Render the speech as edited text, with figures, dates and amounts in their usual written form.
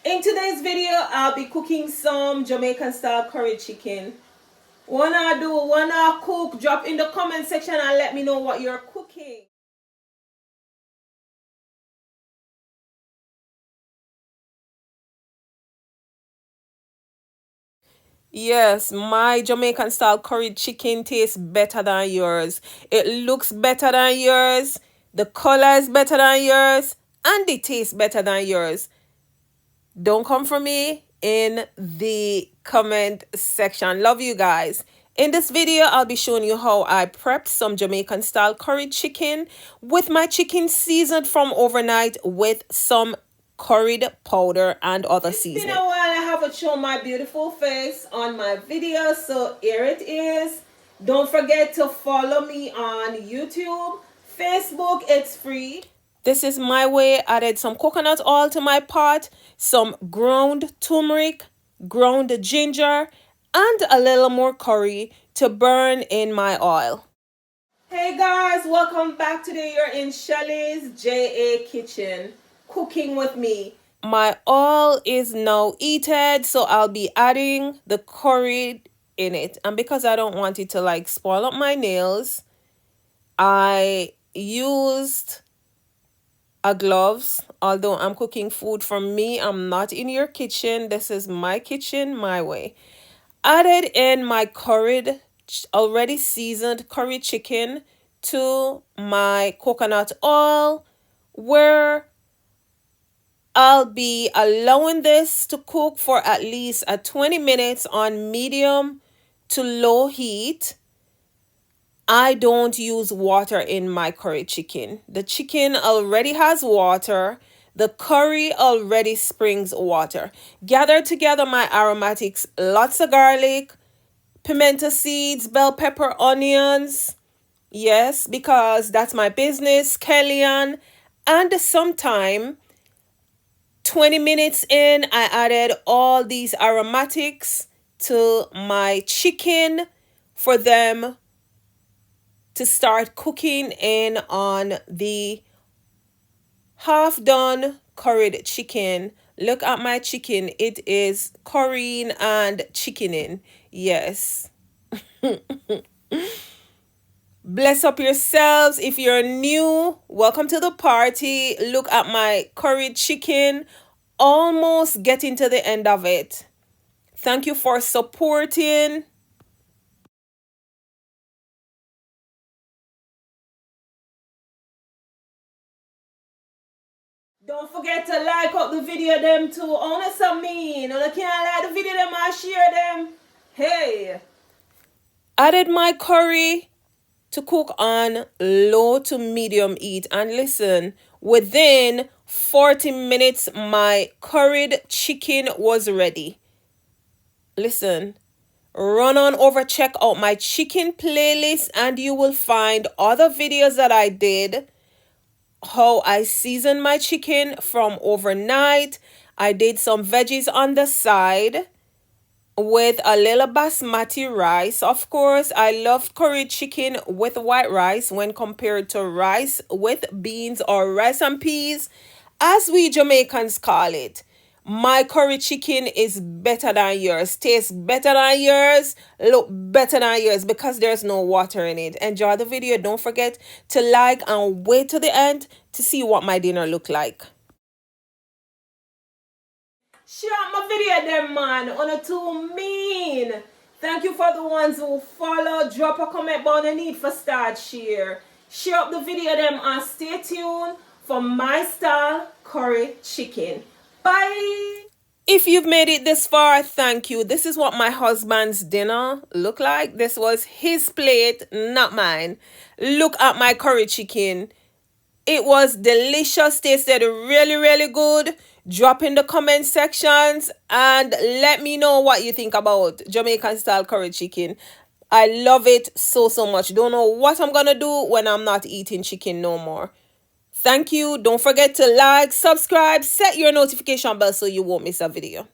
In today's video, I'll be cooking some Jamaican style curry chicken. Wanna cook? Drop in the comment section and let me know what you're cooking. Yes, my Jamaican style curry chicken tastes better than yours. It looks better than yours. The color is better than yours. And it tastes better than yours. Don't come for me in the comment section. Love you guys. In this video, I'll be showing you how I prepped some Jamaican style curry chicken with my chicken seasoned from overnight with some curried powder and other seasonings. It's been a while I haven't shown my beautiful face on my video, so here it is. Don't forget to follow me on YouTube, Facebook, it's free. This is my way. Added some coconut oil to my pot, some ground turmeric, ground ginger, and a little more curry to burn in my oil. Hey guys, welcome back. Today you're in Shelly's JA Kitchen, cooking with me. My oil is now heated, so I'll be adding the curry in it. And because I don't want it to like spoil up my nails, I used gloves. Although I'm cooking food for me, I'm not in your kitchen. This is my kitchen, my way. Added in my curried, already seasoned curry chicken to my coconut oil, where I'll be allowing this to cook for at least 20 minutes on medium to low heat. I don't use water in my curry chicken. The chicken already has water. The curry already springs water. Gather together my aromatics, lots of garlic, pimento seeds, bell pepper, onions. Yes, because that's my business, escallion. And sometime, 20 minutes in, I added all these aromatics to my chicken for them to start cooking in on the half done curried chicken. Look at my chicken. It is currying and chickening. Yes. Bless up yourselves. If you're new, welcome to the party. Look at my curried chicken. Almost getting to the end of it. Thank you for supporting. Don't forget to like up the video them too. Honest I mean. You can't like the video them and share them. Hey. Added my curry to cook on low to medium heat. And listen, within 40 minutes, my curried chicken was ready. Listen, run on over, check out my chicken playlist, and you will find other videos that I did. How I seasoned my chicken from overnight. I did some veggies on the side with a little basmati rice. Of course, I love curry chicken with white rice when compared to rice with beans or rice and peas, as we Jamaicans call it. My curry chicken is better than yours, tastes better than yours, look better than yours because there's no water in it. Enjoy the video. Don't forget to like and wait to the end to see what my dinner look like. Share my video them, man. On too mean. Thank you for the ones who follow. Drop a comment down the need for start share. Share up the video them and stay tuned for my style curry chicken. Bye. If you've made it this far, thank you. This is what my husband's dinner looked like. This was his plate, not mine. Look at my curry chicken. It was delicious, tasted really, really good. Drop in the comment sections and let me know what you think about Jamaican style curry chicken. I love it so much. Don't know what I'm gonna do when I'm not eating chicken no more. Thank you. Don't forget to like, subscribe, set your notification bell so you won't miss a video.